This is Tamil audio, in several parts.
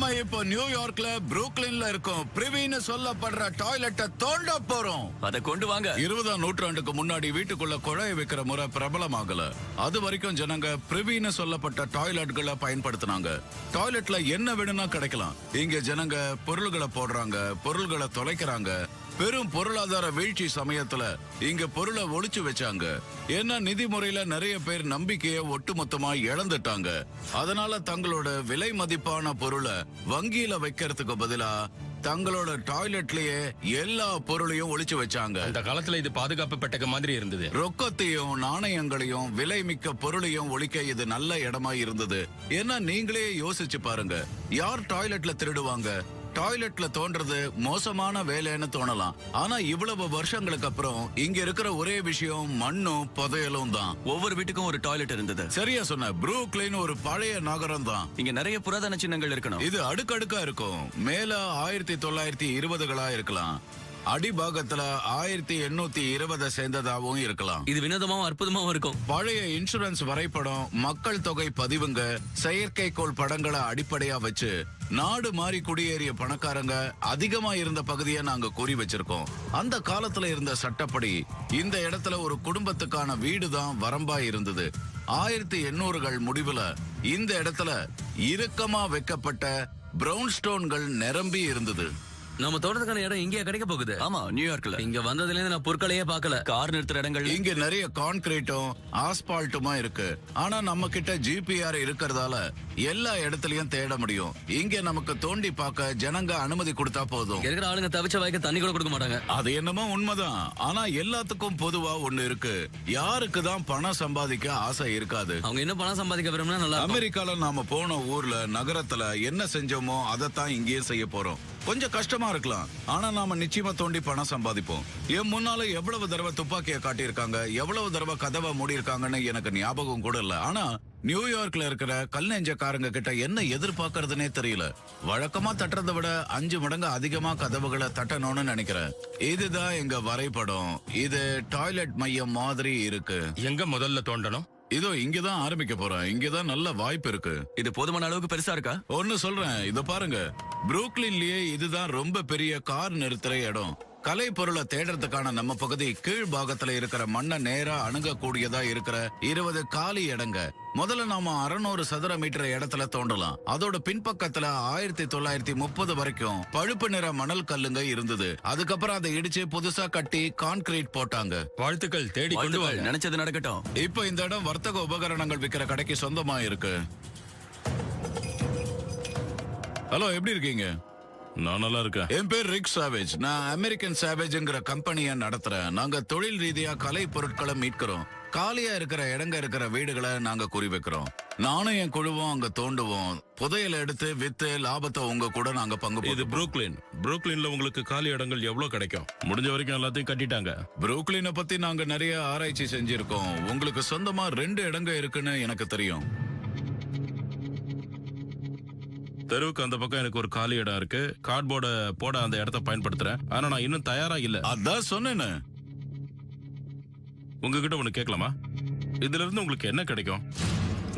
நாம இப்போ நியூயார்க்ல புரூக்ளின்ல இருக்கோம். பிரிவின்னு சொல்லப்படுற டாய்லெட்டை தோண்ட போறோம். அதை கொண்டு வாங்க. 20ஆம் நூற்றாண்டுக்கு முன்னாடி வீட்டுக்குள்ள குழாய் வைக்கிற முறை பிரபலமாகல. அது வரைக்கும் ஜனங்க பிரிவின்னு சொல்லப்பட்ட டாய்லெட்களை பயன்படுத்தினாங்க. டாய்லெட்ல என்ன வேணும்னா கிடைக்கலாம். இங்க ஜனங்க பொருள்களை போடுறாங்க, பொருள்களை தொலைக்கிறாங்க. பெரும் பொருளாதார வீழ்ச்சி சமயத்துல இங்க பொருளை ஒளிச்சு வச்சாங்க. ஏன்னா நிதி முறையில நிறைய பேர் நம்பிக்கையை ஒட்டுமொத்தமா இழந்துட்டாங்க. அதனால தங்களோட விலை மதிப்பான பொருளை வங்கியில வைக்கிறதுக்கு பதிலா தங்களோட டாய்லெட்லயே எல்லா பொருளையும் ஒளிச்சு வச்சாங்க. அந்த காலத்துல இது பாதுகாப்பு பெட்டக மாதிரி இருந்தது. ரொக்கத்தையும் நாணயங்களையும் விலை மிக்க பொருளையும் ஒழிக்க இது நல்ல இடமா இருந்தது. ஏன்னா நீங்களே யோசிச்சு பாருங்க, யார் டாய்லெட்ல திருடுவாங்க? டாய்லெட்ல தோன்றது மோசமான வேலைன்னு தோணலாம். ஆனா இவ்வளவு வருஷங்களுக்கு அப்புறம் இங்க இருக்கிற ஒரே விஷயம் மண்ணும் புதையலும் தான். ஒவ்வொரு வீட்டுக்கும் ஒரு டாய்லெட் இருந்தது. சரியா சொன்ன. புரூக்ளின் ஒரு பழைய நகரம் தான். இங்க நிறைய புராதன சின்னங்கள் இருக்கணும். இது அடுக்கடுக்கா இருக்கும். மேல 1920களா இருக்கலாம், அடிபாகத்துல 1820 சேர்ந்ததாகவும் இருக்கலாம். இது வினோதமாவும் அற்புதமாவும் இருக்கும். பழைய இன்சூரன்ஸ் வரைபடம், மக்கள் தொகை பதிவுங்க, செயற்கைக்கோள் படங்களை அடிப்படையா வச்சு நாடு மாறி குடியேறிய பணக்காரங்க அதிகமா இருந்த பகுதியை நாங்க கூறி வச்சிருக்கோம். அந்த காலத்துல இருந்த சட்டப்படி இந்த இடத்துல ஒரு குடும்பத்துக்கான வீடு தான் வரம்பா இருந்தது. 1800கள் முடிவுல இந்த இடத்துல இறுக்கமா வைக்கப்பட்ட பிரவுன் ஸ்டோன்கள் நிரம்பி இருந்தது. நம்ம தோட்டத்துக்கான இடம் இங்கே கிடைக்க போகுது. ஆமா, நியூயார்க்ல. இங்க வந்ததுல இருந்து நான் பொருட்களையே பார்க்கல. கார் நிறுத்துற இடங்கள் இங்க நிறைய கான்கிரீட்டும் ஆஸ்பால்ட்டுமா இருக்கு. ஆனா நம்ம கிட்ட ஜிபிஆர் இருக்கிறதால எல்லா இடத்துலயும் தேட முடியும். இங்க நமக்கு தோண்டி பார்க்க ஜனங்க அனுமதி கொடுத்தா போதும். இருக்கிற ஆளுங்க தவிச்ச வாய்க்க தண்ணி கூட கொடுக்க மாட்டாங்க. அது என்னமோ உண்மைதான். ஆனா எல்லாத்துக்கும் பொதுவா ஒண்ணு இருக்கு. யாருக்கு தான் பணம் சம்பாதிக்க ஆசை இருக்காது? அவங்க இன்னும் பணம் சம்பாதிக்க விரும்பினா நல்லா இருக்கும். அமெரிக்கால நாம போன ஊர்ல நகரத்துல என்ன செஞ்சோமோ அதைத்தான் இங்கேயும் செய்ய போறோம். கொஞ்சம் கஷ்டமா இருக்கலாம், ஆனா நாம நிச்சயமா தோண்டி பணம் சம்பாதிப்போம். என் முன்னால எவ்வளவு தடவை துப்பாக்கியை காட்டியிருக்காங்க, எவ்வளவு தடவை கதவை மூடி இருக்காங்கன்னு எனக்கு ஞாபகம் கூட இல்ல. ஆனா நியூயார்க்ல இருக்கிற கல் நெஞ்சக்காரங்க கிட்ட என்ன எதிர்பார்க்கறதுனே தெரியல. வழக்கமா தட்டுறதை விட 5 மடங்கு அதிகமா கதவுகளை தட்டணும்னு நினைக்கிறேன். இதுதான் எங்க வரைபடம். இது டாய்லெட் மையம் மாதிரி இருக்கு. எங்க முதல்ல தோண்டணும்? இதோ இங்கதான் ஆரம்பிக்க போறேன். இங்கதான் நல்ல வாய்ப்பு இருக்கு. இது போதுமான அளவுக்கு பெருசா இருக்கா? ஒன்னு சொல்றேன், இத பாருங்க. புரூக்ளின்லயே இதுதான் ரொம்ப பெரிய கார் நிறுத்துற இடம். கலை பொருளை தேடுறதுக்கான நம்ம பகுதி கீழ் பாகத்துல இருக்கிற மண்ணை நேரா அணுகக்கூடியதா இருக்கிற 20 காலி இடங்க. முதல்ல நாம 600 சதுர மீட்டர் இடத்துல தோண்டலாம். அதோட பின்பக்கத்துல 1930 வரைக்கும் பழுப்பு நிற மணல் கல்லுங்க இருந்தது. அதுக்கப்புறம் அதை இடிச்சு புதுசா கட்டி கான்கிரீட் போட்டாங்க. வாழ்த்துக்கள், தேடி கொண்டு வாங்க. நினைச்சது நடக்கட்டும். இப்ப இந்த இடம் வர்த்தக உபகரணங்கள் விக்கிற கடைக்கு சொந்தமா இருக்கு. ஹலோ, எப்படி இருக்கீங்க? நான் நல்லா இருக்கேன். என் பேர் ரிக் சாவேஜ். நான் அமெரிக்கன் சாவேஜ்ங்கிற கம்பெனியை நடத்துறேன். நாங்க தொழில் ரீதியா கலை பொருட்களை மீட்கிறோம். காலியா இருக்கிற இடங்க இருக்கிற வீடுகளை நாங்க குறி வைக்கிறோம். நானும் என் குழுவும் அங்க தோண்டுவோம். புதையல எடுத்து வித்து லாபத்தை உங்க கூட நாங்க பங்கு. இது புரூக்ளின்ல உங்களுக்கு காலி இடங்கள் எவ்வளவு கிடைக்கும்? முடிஞ்ச வரைக்கும் எல்லாத்தையும் கட்டிட்டாங்க. புரூக்ளினை பத்தி நாங்க நிறைய ஆராய்ச்சி செஞ்சிருக்கோம். உங்களுக்கு சொந்தமா 2 இடங்க இருக்குன்னு எனக்கு தெரியும். தெருவுக்கு அந்த பக்கம் எனக்கு ஒரு காலி இடம் இருக்கு. கார்ட்போர்ட போட அந்த இடத்தை பயன்படுத்துறேன். ஆனா நான் இன்னும் தயாரா இல்ல. அதான் சொன்னேன்னு. உங்ககிட்ட ஒண்ணு கேட்கலாமா? இதுல இருந்து உங்களுக்கு என்ன கிடைக்கும்?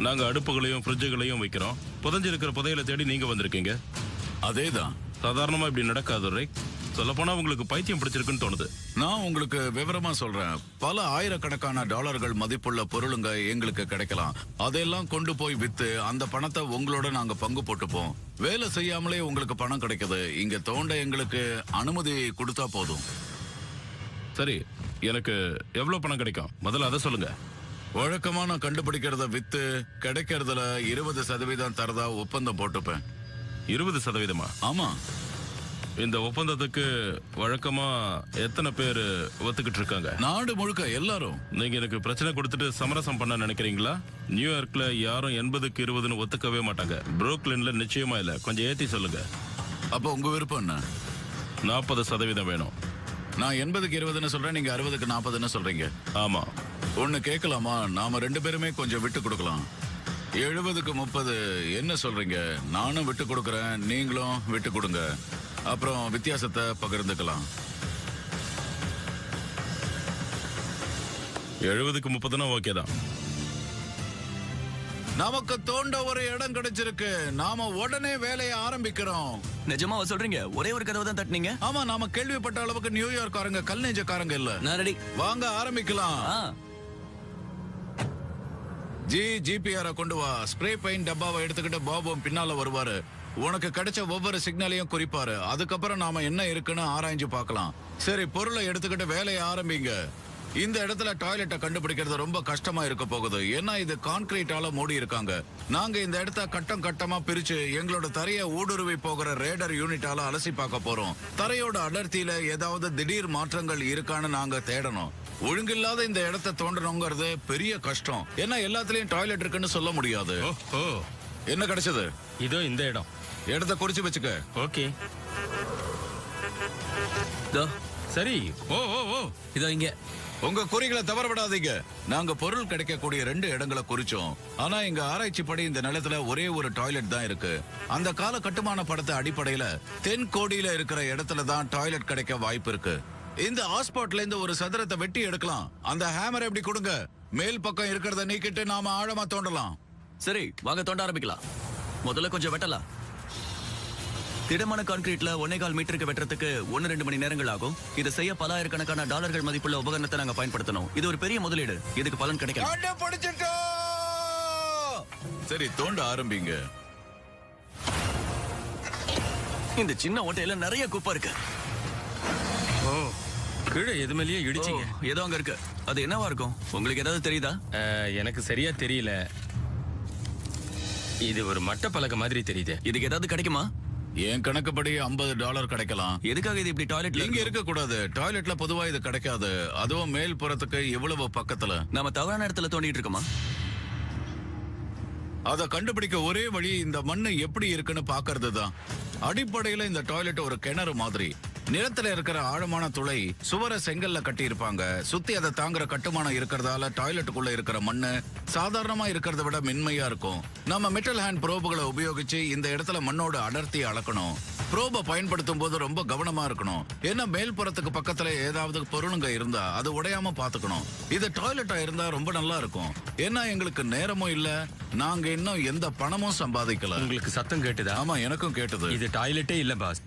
நாங்க அடுப்புகளையும் ஃப்ரிட்ஜுகளையும் வைக்கிறோம். புதைஞ்சிருக்கிற புதையலை தேடி நீங்க வந்திருக்கீங்க. அதேதான். சாதாரணமா இப்படி நடக்காது ரைட். சொல்ல போனா உங்களுக்கு பைத்தியம் பிடிச்சிருக்குன்னு தோணுது. நான் உங்களுக்கு விவரமா சொல்றேன். பல ஆயிரக்கணக்கான டாலர்கள் மதிப்புள்ள பொருளுங்க எங்களுக்கு கிடைக்கலாம். அதெல்லாம் கொண்டு போய் வித்து அந்த பணத்தை உங்களோட நாங்க பங்கு போட்டுப்போம். வேலை செய்யாமலே உங்களுக்கு பணம் கிடைக்குது. இங்க தோண்ட எங்களுக்கு அனுமதி கொடுத்தா போதும். சரி, எனக்கு எவ்வளவு பணம் கிடைக்கும்? முதல்ல அதை சொல்லுங்க. வழக்கமா நான் கண்டுபிடிக்கிறத வித்து கிடைக்கிறதுல 20% தரதா ஒப்பந்தம் போட்டுப்பேன். 20%? ஆமா. இந்த ஒப்பந்தத்துக்கு வழக்கமா எத்தனை பேர் ஒத்துக்கிட்டு இருக்காங்க? நாடு முழுக்க எல்லாரும். நீங்க எனக்கு பிரச்சனை கொடுத்துட்டு சமரசம் பண்ண நினைக்கிறீங்களா? நியூயார்க்ல யாரும் 80க்கு 20ன்னு ஒத்துக்கவே மாட்டாங்க. புரூக்ளின்ல நிச்சயமா இல்ல. கொஞ்சம் ஏத்தி சொல்லுங்க. அப்ப உங்க விருப்பம் என்ன? 40% வேணும். நான் 80க்கு 20ன்னு சொல்றேன், நீங்க 60க்கு 40ன்னு சொல்றீங்க. ஆமா. ஒண்ணு கேட்கலாமா? நாம 2 பேருமே கொஞ்சம் விட்டு கொடுக்கலாம். 70க்கு 30 என்ன சொல்றீங்க? நானும் விட்டு கொடுக்கறேன், நீங்களும் விட்டு கொடுங்க. அப்புறம் வித்தியாசத்தை பகிர்ந்துக்கலாம். 70க்கு 30னா ஓகே தான். நமக்கு தோண்ட ஒரு இடம் கிடைச்சிருக்கு. நாம உடனே வேலையை ஆரம்பிக்கிறோம். நிஜமாவா சொல்றீங்க? ஒரே ஒரு கதவை தான் தட்டுனீங்க. ஆமா, நாம கேள்விப்பட்ட அளவுக்கு நியூயார்க்காரங்க கல் நெஞ்சக்காரங்க இல்ல. நான் ரெடி. வாங்க ஆரம்பிக்கலாம். ஜிபிஆர் கொண்டு வா. ஸ்ப்ரே பெயிண்ட் டப்பாவை எடுத்துக்கிட்டு பாபும் பின்னால வருவாரு. உனக்கு கிடைச்ச ஒவ்வொரு சிக்னலையும் குறிப்பாரு. அதுக்கப்புறம் நாம என்ன இருக்குன்னு ஆராய்ஞ்சு பார்க்கலாம். சரி, பொருளை எடுத்துக்கிட்டு வேலையை ஆரம்பிங்க. இந்த இடத்துல டாய்லெட்டை கண்டுபிடிக்கிறது ரொம்ப கஷ்டமா இருக்க போகுது. ஏன்னா இது கான்கிரீட்டால மூடி இருக்காங்க. நாங்க இந்த இடத்த கட்டம் கட்டமா பிரிச்சு எங்களோட தரையை ஊடுருவி போகிற ரேடர் யூனிட்டால அலசி பார்க்க போறோம். தரையோட அடர்த்தியில ஏதாவது திடீர் மாற்றங்கள் இருக்கான்னு நாங்க தேடணும். ஒழுங்கில்லாத இந்த இடத்தை தோண்டணுங்கிறது பெரிய கஷ்டம். ஏன்னா எல்லாத்துலயும் டாய்லெட் இருக்குன்னு சொல்ல முடியாது. என்ன கிடைச்சது? இதோ இந்த இடம். இடத்த குறிச்சு வச்சுக்க. ஓகே, சரி. ஓ ஓ ஓ இதோ இங்க. உங்க குறிகளை தவற விடாதீங்க. நாங்க பொருள் கிடைக்கக்கூடிய 2 இடங்களை குறிச்சோம். ஆனா எங்க ஆராய்ச்சி படி இந்த நிலத்துல ஒரே ஒரு டாய்லெட் தான் இருக்கு. அந்த கால கட்டுமான படத்தை அடிப்படையில தென்கோடியில இருக்கிற இடத்துல தான் டாய்லெட் கிடைக்க வாய்ப்பு இருக்கு. இந்த ஹாட்ஸ்பாட்ல இருந்து ஒரு சதுரத்தை வெட்டி எடுக்கலாம். அந்த ஹேமரை எப்படி கொடுங்க. மேல் பக்கம் இருக்கிறத நீக்கிட்டு நாம ஆழமா தோண்டலாம். சரி, வாங்க தோண்ட ஆரம்பிக்கலாம். முதல்ல கொஞ்சம் வெட்டலாம். திடமான கான்கிரீட்ல 1.25 மீட்டருக்கு வெட்டுறதுக்கு 1-2 மணி நேரங்கள் ஆகும். இதை செய்ய பல ஆயிரக்கணக்கான டாலர்கள் மதிப்புள்ள உபகரணத்தை நாங்க பயன்படுத்தணும். இது ஒரு பெரிய முதலீடு. இதுக்கு பலன் கிடைக்கும். சரி, தோண்ட ஆரம்பிங்க. இந்த சின்ன ஓட்டையில நிறைய குப்பை இருக்கு. ஓ, கீழே எது மேலேயே இடிச்சிங்க. ஏதோ அங்க இருக்கு. அது என்னவா இருக்கும்? உங்களுக்கு ஏதாவது தெரியுதா? எனக்கு சரியா தெரியல. இது ஒரு மட்ட பலகை மாதிரி தெரியுது. இதுக்கு ஏதாவது கிடைக்குமா? என் கணக்குப்படி $50 கிடைக்கலாம். எதுக்காக இது இப்படி டாய்லெட்ல இங்க இருக்க கூடாது? டாய்லெட்ல பொதுவா இது கிடைக்காது. அதுவும் மேல் புறத்துக்கு இவ்வளவு பக்கத்துல. நாம தவறான இடத்துல தோண்டிட்டு இருக்கோமா? அத கண்டுபிடிக்க ஒரே வழி இந்த மண்ணு எப்படி இருக்குன்னு பாக்குறது தான். அடிப்படையில இந்த டாய்லெட் ஒரு கிணறு மாதிரி. நிலத்துல இருக்கிற ஆழமான துளை சுவர செங்கல்ல கட்டி இருப்பாங்க. சுத்தி அதை தாங்குற கட்டுமானம் இருக்கிறதால டாய்லெட்டுக்குள்ள இருக்கிற மண்ணு சாதாரணமா இருக்கிறத விட மென்மையா இருக்கும். நம்ம மெட்டல் ஹேண்ட் ப்ரோபுகளை உபயோகிச்சு இந்த இடத்துல மண்ணோட அடர்த்தியை அளக்கணும். ப்ரோபை பயன்படுத்தும் போது ரொம்ப கவனமா இருக்கணும். ஏன்னா மேல்புறத்துக்கு பக்கத்துல ஏதாவது பொருளுங்க இருந்தா அது உடையாம பாத்துக்கணும். இது டாய்லெட்டா இருந்தா ரொம்ப நல்லா இருக்கும். ஏன்னா எங்களுக்கு நேரமும் இல்ல, நாங்க இன்னும் எந்த பணமும் சம்பாதிக்கல. உங்களுக்கு சத்தம் கேட்டுதா? ஆமா, எனக்கும் கேட்டது. இது டாய்லெட்டே இல்ல பாஸ்.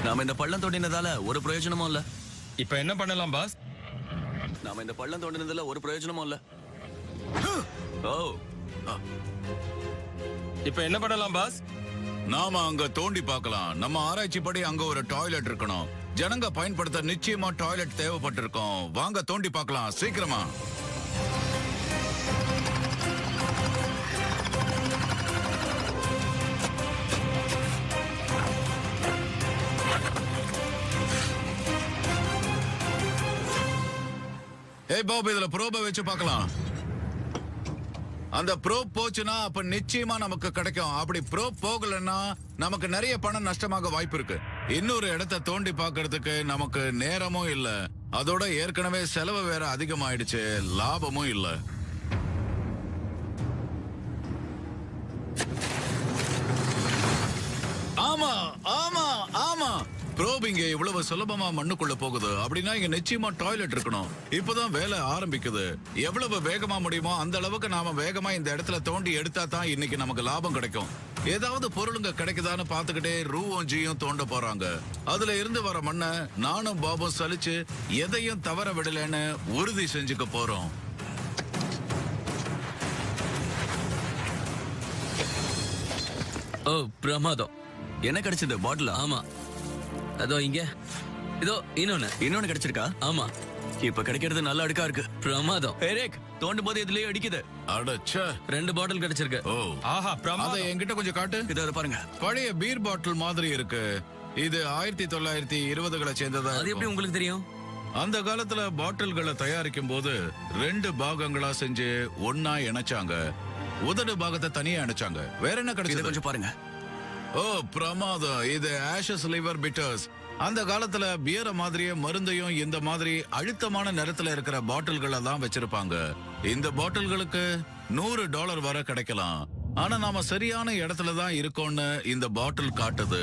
நாம இந்த பள்ளம் தோண்டினதால ஒரு பிரயோஜனமும் இல்ல. இப்ப என்ன பண்ணலாம் பாஸ்? நாம இந்த பள்ளம் தோண்டினதுல ஒரு பிரயோஜனமும் இல்ல. ஓ, இப்ப என்ன பண்ணலாம் பாஸ்? நாம அங்க தோண்டி பார்க்கலாம். நம்ம ஆராய்ச்சி படி அங்க ஒரு டாய்லெட் இருக்கணும். ஜனங்க பயன்படுத்த நிச்சயமா டாய்லெட் தேவைப்பட்டிருக்கும். வாங்க தோண்டி பார்க்கலாம், சீக்கிரமா. ஏய் பாபு, இதுல ப்ரோபை வச்சு பார்க்கலாம். அந்த ப்ரோப் போச்சுன்னா அப்ப நிச்சயமா நமக்கு கிடைக்கும். அப்படி ப்ரோப் போகலன்னா நமக்கு நிறைய பணம் நஷ்டமாக வாய்ப்பு இருக்கு. இன்னொரு இடத்தை தோண்டி பார்க்கிறதுக்கு நமக்கு நேரமும் இல்ல. அதோட ஏற்கனவே செலவு வேற அதிகமாயிடுச்சு, லாபமும் இல்ல. ஆமா ஆமா ஆமா, ப்ரோப் இங்க இவ்வளவு சுலபமா மண்ணுக்குள்ள போகுது. அப்படின்னா இங்க நிச்சயமா டாய்லெட் இருக்கணும். இப்பதான் வேலை ஆரம்பிக்குது. எவ்வளவு வேகமா முடியுமோ அந்த அளவுக்கு நாம வேகமா இந்த இடத்துல தோண்டி எடுத்தா தான் இன்னைக்கு நமக்கு லாபம் கிடைக்கும். ஏதாவது பொருளுங்க கிடைக்குதான்னு பாத்துக்கிட்டே ரூவும் ஜியும் தோண்ட போறாங்க. அதுல இருந்து வர மண்ணை நானும் பாபும் சலிச்சு எதையும் தவற விடலன்னு உறுதி செஞ்சுக்க போறோம். ஓ, பிரமாதம். என்ன கிடைச்சது? பாட்டில்? ஆமா, அதோ இங்க. இதோ இன்னொன்னு கிடைச்சிருக்கா? ஆமா, இப்ப கிடைக்கிறது நல்ல அடுக்கா இருக்கு. பிரமாதம். ஏரேக், தோண்டும் போது இதுலயே அடிக்குது. அடச்சே, 2 பாட்டில் கிடைச்சிருக்கு. ஓ ஆஹா, அத பிரமாதம். என்கிட்ட கொஞ்சம் காட்டு. இத பாருங்க. பழைய பீர் பாட்டில் மாதிரி இருக்கு. இது 1920களை சேர்ந்ததா. அது எப்படி உங்களுக்கு தெரியும்? அந்த காலத்துல பாட்டில்களை தயாரிக்கும் போது 2 பாகங்களா செஞ்சு ஒன்னா இணைச்சாங்க. உதடு பாகத்தை தனியா இணைச்சாங்க. வேற என்ன இத கிடைச்சது? கொஞ்சம் பாருங்க. ஓ பிரமாதம். இது ஆஷஸ் லிவர் பிட்டர்ஸ். அந்த காலத்துல பியர மாதிரியே மருந்தையும் இந்த மாதிரி அழுத்தமான நிறத்துல இருக்கிற பாட்டில்களை தான் வச்சிருப்பாங்க. இந்த பாட்டில்களுக்கு $100 வரை கிடைக்கலாம். ஆனா நாம சரியான இடத்துல தான் இருக்கோம்னு இந்த பாட்டில் காட்டுது.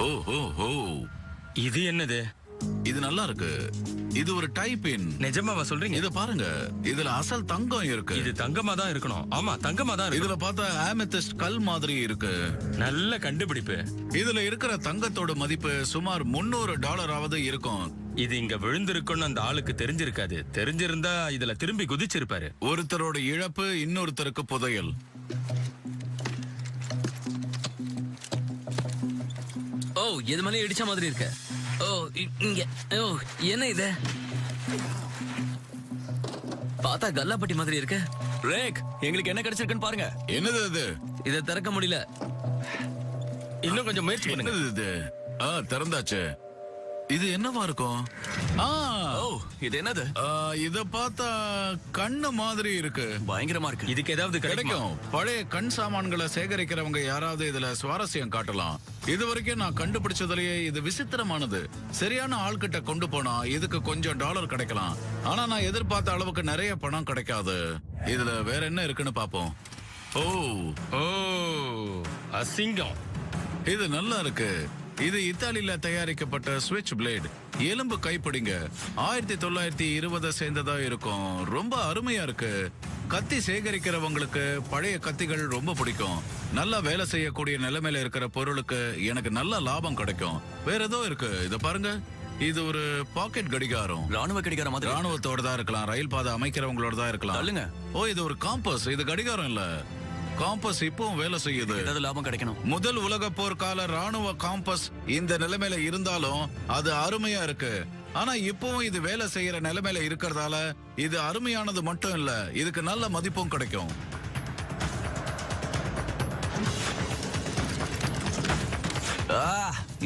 ஓ ஓ ஓ இது என்னது? இது நல்லா இருக்கு. இது ஒரு டைப் இன். நிஜமாவா சொல்றீங்க? இத பாருங்க, இதுல அசல் தங்கம் இருக்கு. இது தங்கமா தான் இருக்கணும். ஆமா, தங்கமா தான் இதுல இருக்கணும். பார்த்தா ஆமெத்திஸ்ட் கல் மாதிரி இருக்கு. நல்ல கண்டுபிடிப்பு. இதுல இருக்கிற தங்கத்தோட மதிப்பு சுமார் $300 இருக்கும். இது இங்க விழுந்திருக்குன்னு அந்த ஆளுக்கு தெரிஞ்சிருக்காது. தெரிஞ்சிருந்தா இதுல திரும்பி குதிச்சிருப்பாரு. ஒருத்தரோட இழப்பு இன்னொருத்தருக்கு புதையல். ஓ, எது மேலே இடிச்ச மாதிரி இருக்கு. ஓ, இங்க. ஓ, என்ன இது? பார்த்தா கல்லாப்பட்டி மாதிரி இருக்கு. ரேக், எங்களுக்கு என்ன கிடைச்சிருக்குன்னு பாருங்க. என்னது இது? இதை திறக்க முடியல. இன்னும் கொஞ்சம் முயற்சி பண்ணுங்க. என்னது இது? திறந்தாச்சு. இது என்னவா இருக்கும்? ஓ, இது என்னது? இத பார்த்தா கண்ணு மாதிரி இருக்கு. பயங்கரமா இருக்கு. இதுக்கு ஏதாவது கிடைக்கும்? கிடைக்கும். பழைய கண் சாமான்களை சேகரிக்கிறவங்க யாராவது இதுல சுவாரஸ்யம் காட்டலாம். இது வரைக்கும் நான் கண்டுபிடிச்சதுலயே இது விசித்திரமானது. சரியான ஆள்கிட்ட கொண்டு போனா இதுக்கு கொஞ்சம் டாலர் கிடைக்கலாம். ஆனா நான் எதிர்பார்த்த அளவுக்கு நிறைய பணம் கிடைக்காது. இதுல வேற என்ன இருக்குன்னு பாப்போம். ஓ ஓ, அசிங்கம். இது நல்லா இருக்கு. இது இத்தாலியில தயாரிக்கப்பட்ட ஸ்விட்ச் பிளேட், எலும்பு கைப்பிடிங்க. 1920 சேர்ந்ததா இருக்கும். ரொம்ப அருமையா இருக்கு. கத்தி சேகரிக்கிறவங்களுக்கு பழைய கத்திகள் ரொம்ப பிடிக்கும். நல்லா வேலை செய்யக்கூடிய நிலைமையில இருக்கிற பொருளுக்கு எனக்கு நல்ல லாபம் கிடைக்கும். வேற ஏதோ இருக்கு, இத பாருங்க. இது ஒரு பாக்கெட் கடிகாரம். ராணுவ கடிகார மாதிரி. ராணுவத்தோட தான் இருக்கலாம், ரயில் பாதை அமைக்கிறவங்களோட தான் இருக்கலாம். தள்ளுங்க. ஓ, இது ஒரு காம்பஸ். இது கடிகாரம் இல்ல. காம்பஸ் இப்பவும் வேலை செய்யுது. ஏதாவது லாபம் கிடைக்கணும். முதல் உலக போர்க்கால ராணுவ காம்பஸ் இந்த நிலைமையில இருந்தாலும் அது அருமையா இருக்கு. ஆனா இப்பவும் இது வேலை செய்யற நிலைமையில இருக்கிறதால இது அருமையானது மட்டும் இல்ல, இதுக்கு நல்ல மதிப்பும் கிடைக்கும்.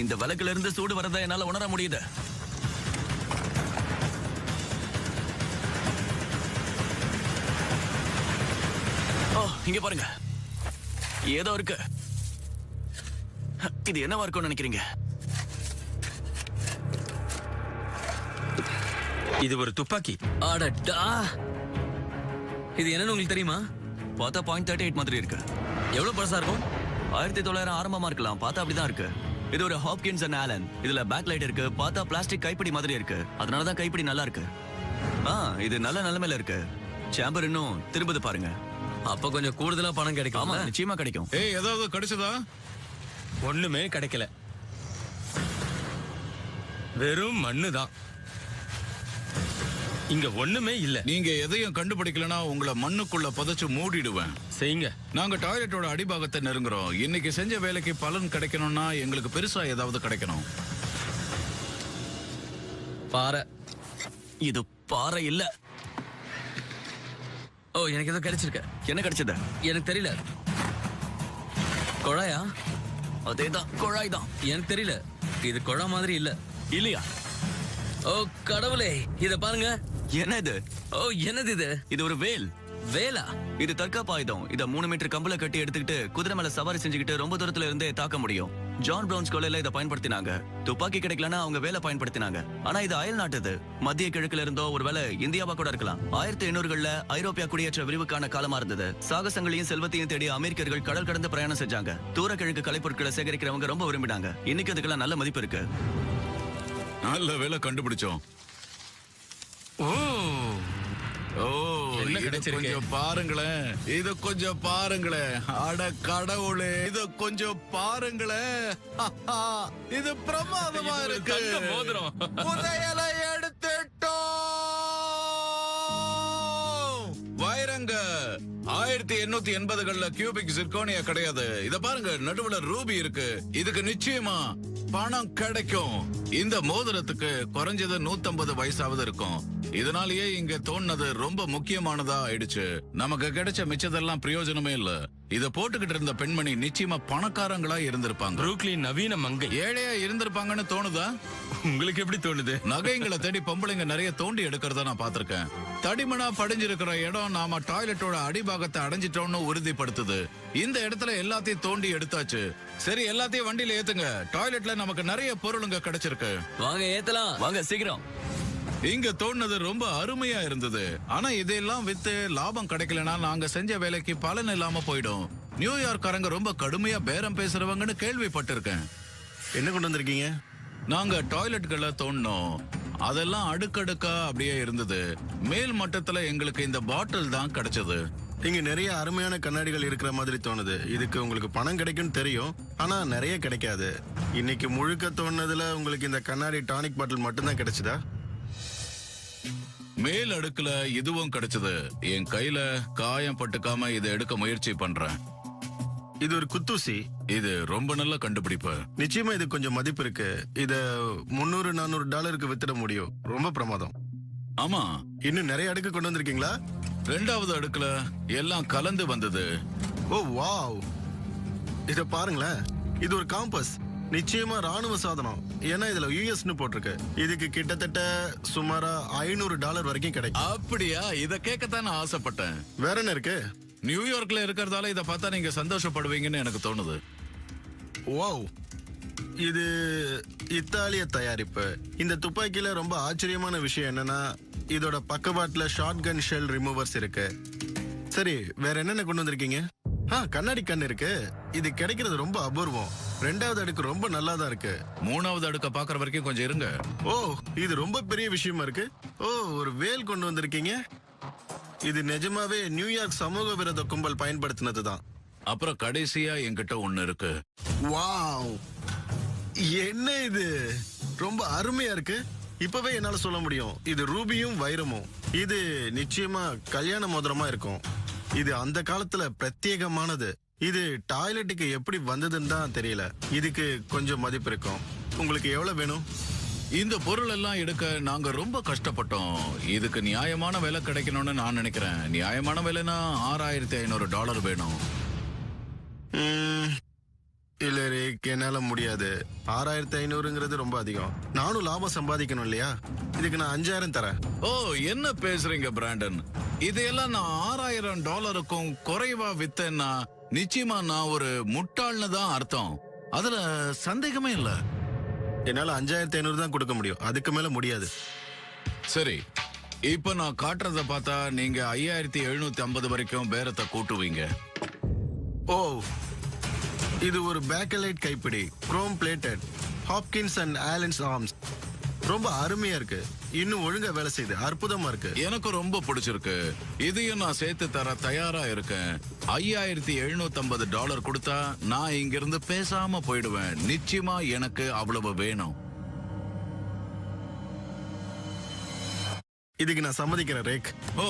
இந்த விளக்குல இருந்து சூடு வரதை என்னால உணர முடியுது. ஓ, இங்க பாருங்க, ஏதோ இருக்கு. இது என்னவா இருக்கும்னு நினைக்கிறீங்க? இது ஒரு துப்பாக்கி. அடடா, இது என்னன்னு உங்களுக்கு தெரியுமா? பார்த்தா .38 மாதிரி இருக்கு. எவ்வளவு பழசா இருக்கும்? 1900 ஆரம்பமா இருக்கலாம். பார்த்தா அப்படிதான் இருக்கு. இது ஒரு ஹாப்கின்ஸ் அண்ட் ஆலன். இதுல பேக் லைட் இருக்கு. பார்த்தா பிளாஸ்டிக் கைப்பிடி மாதிரி இருக்கு. அதனாலதான் கைப்பிடி நல்லா இருக்கு. இது நல்ல நிலைமையில இருக்கு. சேம்பர் இன்னும் திரும்புது பாருங்க. அப்ப கொஞ்சம் கூடுதலா பணம் கிடைக்கும். ஆமா, நிச்சயமா கிடைக்கும். ஏய், ஏதாவது கிடைச்சதா? ஒண்ணுமே கிடைக்கல. வெறும் மண்ணுதான். இங்க ஒண்ணுமே இல்ல. நீங்க எதையும் கண்டுபிடிக்கலனா உங்களை மண்ணுக்குள்ள புதைச்சு மூடிடுவேன். செய்யுங்க. நாங்க டாய்லெட்டோட அடிபாகத்தை நெருங்குறோம். இன்னைக்கு செஞ்ச வேலைக்கு பலன் கிடைக்கணும்னா எங்களுக்கு பெருசா ஏதாவது கிடைக்கணும். பாறை. இது பாறை இல்ல. ஓ, எனக்கு ஏதோ கிடைச்சிருக்கு. என்ன கிடைச்சது? எனக்கு தெரியல. குழாயா? அதேதான், குழாய் தான். எனக்கு தெரியல. இது குழா மாதிரி இல்ல. இல்லையா? ஓ கடவுளே, இத பாருங்க. என்ன இது? ஓ, என்னது இது? இது ஒரு வேல். வேலா? இது தற்காப்பு ஆயுதம். இத 3 மீட்டர் கம்பள கட்டி எடுத்துக்கிட்டு குதிரை மேல சவாரி செஞ்சுக்கிட்டு ரொம்ப தூரத்துல இருந்தே தாக்க முடியும். ஜான் பிரவுன்ஸ் கொலையில இதை பயன்படுத்தினாங்க. துப்பாக்கி கிடைக்கலன்னா அவங்க வேலை பயன்படுத்தினாங்க. ஆனா இது அயல் நாட்டுது. மத்திய கிழக்குல இருந்தோ ஒருவேளை இந்தியாவா கூட இருக்கலாம். 1800களில் ஐரோப்பியா குடியேற்ற விரிவுக்கான காலமா இருந்தது. சாகசங்களையும் செல்வத்தையும் தேடி அமெரிக்கர்கள் கடல் கடந்து பிரயாணம் செஞ்சாங்க. தூர கிழக்கு கலைப்பொருட்களை சேகரிக்கிறவங்க ரொம்ப விரும்பினாங்க. இன்னைக்கு அதுக்கெல்லாம் நல்ல மதிப்பு இருக்கு. நல்ல வேலை கண்டுபிடிச்சோம். ஓ, ஓ, என்ன இது கிடைச்சிருக்கு? கொஞ்சம் பாருங்களேன். இது கொஞ்சம் பாருங்களேன். அட கடவுளே, இது கொஞ்சம் பாருங்களேன். இது பிரமாதமா இது ஒரு இருக்கு. தங்க மோதிரம். புதையலை எடுத்துட்டோம். வைரங்க 1880களில் கியூபிக் சிர்கோனியா கிடையாது. இத பாருங்க, நடுவுல ரூபி இருக்கு. இதுக்கு நிச்சயமா பணம் கிடைக்கும். இந்த மோதிரத்துக்கு குறைஞ்சது 150 வயசாவது இருக்கும். இதனாலேயே இங்க தோணுனது ரொம்ப முக்கியமானதா ஆயிடுச்சு. நமக்கு கிடைச்ச மிச்சதெல்லாம் பிரயோஜனமே இல்ல. இத போட்டுக்கிட்டு இருந்த பெண்மணி நிச்சயமா பணக்காரங்களா இருந்திருப்பாங்க. புரூக்ளின் நவீன மங்கை. ஏழையா இருந்திருப்பாங்கன்னு தோணுதா? உங்களுக்கு எப்படி தோணுது? நகைங்களை தேடி பொம்பளைங்க நிறைய தோண்டி எடுக்கிறத நான் பார்த்திருக்கேன். தடிமனா படிஞ்சிருக்கிற இடம் நாம டாய்லெட்டோட அடிபாகத்தை அடைஞ்சிட்டோம்னு உறுதிப்படுத்துது. இந்த இடத்துல எல்லாத்தையும் தோண்டி எடுத்தாச்சு. சரி, எல்லாத்தையும் வண்டியில ஏத்துங்க. டாய்லெட்ல நமக்கு நிறைய பொருளுங்க கிடைச்சிருக்கு. வாங்க ஏத்தலாம். வாங்க சீக்கிரம். இங்க தோணுனது ரொம்ப அருமையா இருந்தது. ஆனா இதெல்லாம் வித்து லாபம் கிடைக்கலனா நாங்க செஞ்ச வேலைக்கு பலன் இல்லாம போயிடும். நியூயார்க்காரங்க ரொம்ப கடுமையா பேரம் பேசுறவங்கன்னு கேள்விப்பட்டிருக்கேன். என்ன கொண்டு வந்திருக்கீங்க? நாங்க டாய்லெட்களை தோண்டோம். அதெல்லாம் அடுக்கடுக்கா அப்படியே இருந்தது. மேல் மட்டத்துல எங்களுக்கு இந்த பாட்டில் தான் கிடைச்சது. இங்க நிறைய அருமையான கண்ணாடிகள் இருக்கிற மாதிரி தோணுது. இதுக்கு உங்களுக்கு பணம் கிடைக்கும்னு தெரியும், ஆனா நிறைய கிடைக்காது. இன்னைக்கு முழுக்க தோணுனதுல உங்களுக்கு இந்த கண்ணாடி டானிக் பாட்டில் மட்டும்தான் கிடைச்சதா? மேல் அடுக்குல இதுவும் கிடைச்சது. என் கையில காயம் பட்டுக்காம இதை எடுக்க முயற்சி பண்றேன். இது ஒரு குத்தூசி. இது ரொம்ப நல்ல கண்டுபிடிப்பு. நிச்சயமா இது கொஞ்சம் மதிப்பு இருக்கு. இத $300-400 வித்துட முடியும். ரொம்ப பிரமாதம். ஆமா, இன்னும் நிறைய அடுக்கு கொண்டு வந்திருக்கீங்களா? 2வது அடுக்குல எல்லாம் கலந்து வந்தது. ஓ வாவ், இத பாருங்களேன். இது ஒரு காம்பஸ். நிச்சயமா ராணுவ சாதனம். ஏன்னா இதுல யூஎஸ்னு போட்டிருக்கு. இதுக்கு கிட்டத்தட்ட சுமாரா $500 வரைக்கும் கிடைக்கும். அப்படியா? இத கேட்கத்தான் நான் ஆசைப்பட்டேன். வேற என்ன இருக்கு? நியூயார்க்ல இருக்கிறதால இத பார்த்தா நீங்க சந்தோஷப்படுவீங்கன்னு எனக்கு தோணுது. வாவ், இது இத்தாலிய தயாரிப்பு. இந்த துப்பாக்கியில ரொம்ப ஆச்சரியமான விஷயம் என்னன்னா இதோட பக்கவாட்டுல ஷார்ட் கன் ஷெல் ரிமூவர்ஸ் இருக்கு. சரி, வேற என்னென்ன கொண்டு வந்திருக்கீங்க? கண்ணாடி கண் இருக்கு. இது கிடைக்கிறது ரொம்ப அபூர்வம். 2வது அடுக்கு ரொம்ப நல்லா தான் இருக்கு. 3வது அடுக்க பாக்குற வரைக்கும் கொஞ்சம் இருங்க. ஓ, இது ரொம்ப பெரிய விஷயமா இருக்கு. ஓ, ஒரு வேல் கொண்டு வந்திருக்கீங்க. இது நிஜமாவே நியூயார்க் சமூக விரோத கும்பல் பயன்படுத்தினதுதான். அப்புறம் கடைசியா என்கிட்ட ஒண்ணு இருக்கு. வாவ், என்ன இது? ரொம்ப அருமையா இருக்கு. இப்பவே என்னால சொல்ல முடியும், இது ரூபியும் வைரமும். இது நிச்சயமா கல்யாண மோதிரமா இருக்கும். இது அந்த காலத்துல பிரத்யேகமானது. இது டாய்லெட்டுக்கு எப்படி வந்ததுன்னு தான் தெரியல. இதுக்கு கொஞ்சம் மதிப்பு இருக்கும். உங்களுக்கு எவ்வளவு வேணும்? இந்த பொருள் எல்லாம் எடுக்க நாங்க ரொம்ப கஷ்டப்பட்டோம். இதுக்கு நியாயமான விலை கிடைக்கணும்னு நான் நினைக்கிறேன். நியாயமான விலைனா $6500 வேணும். இல்ல ரேக், என்னால முடியாது. 6500ங்கிறது ரொம்ப அதிகம். நானும் லாபம் சம்பாதிக்கணும் இல்லையா? இதுக்கு நான் 5000 தரேன். ஓ, என்ன பேசுறீங்க பிராண்டன்? இதையெல்லாம் நான் $6000க்கும் குறைவா வித்தேன்னா நிச்சயமா நான் ஒரு முட்டாள்னு தான் அர்த்தம். அதுல சந்தேகமே இல்ல. என்னால 5500 தான் கொடுக்க முடியும். அதுக்கு மேல முடியாது. சரி, இப்ப நான் காட்டுறத பார்த்தா நீங்க 5750 வரைக்கும் பேரத்தை கூட்டுவீங்க. ஓ, இது ஒரு பேக்கலைட் கைப்பிடி, chrome plated, Hopkins and Allen's arms. ரொம்ப அருமையா இருக்கு. இன்னும் ஒழுங்கா வேலை செய்யுது. அற்புதமா இருக்கு. எனக்கு ரொம்ப பிடிச்சிருக்கு. இதையும் நான் சேர்த்து தர தயாரா இருக்கேன். $5750 கொடுத்தா நான் இங்க இருந்து பேசாம போயிடுவேன். நிச்சயமா எனக்கு அவ்வளவு வேணும். இதுக்கு நான் சம்மதிக்கிறேன் ரேக். ஓ,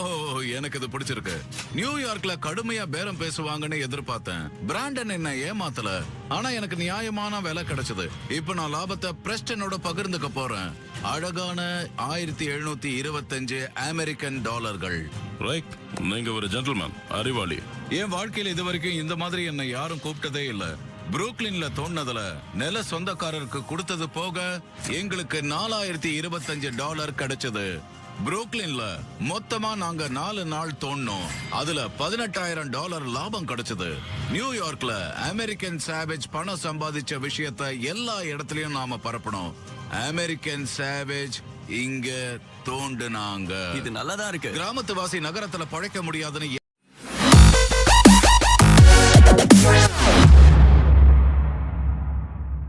எனக்கு இது பிடிச்சிருக்கு. நியூயார்க்ல கடுமையா பேரம் பேசுவாங்கன்னு எதிர்பார்த்தேன். பிராண்டன் என்ன ஏமாத்தல, ஆனா எனக்கு நியாயமான விலை கிடைச்சது. இப்ப நான் லாபத்தை பிரஸ்டனோட பகிர்ந்துக்க போறேன். அழகான 1725 அமெரிக்கன் டாலர்கள். ரைட், நீங்க ஒரு ஜென்டில்மேன், அறிவாளி. என் வாழ்க்கையில இது வரைக்கும் இந்த மாதிரி என்னை யாரும் கூப்பிட்டதே இல்ல. புரூக்லின்ல தோணுனதுல நில சொந்தக்காரருக்கு கொடுத்தது போக எங்களுக்கு $4025 கிடைச்சது. புரூக்லின்ல மொத்தமா நாங்க 4 நாள் தோண்டோம். அதுல $18,000 லாபம் கிடைச்சது. நியூயார்க்ல அமெரிக்கன் சாவேஜ் பணம் சம்பாதிச்ச விஷயத்த எல்லா இடத்துலயும் நாம பரப்பணும். அமெரிக்கன் சாவேஜ் இங்க தோண்டுனாங்க. இது நல்லாதான் இருக்கு. கிராமத்துவாசி நகரத்துல பழைக்க முடியாதுன்னு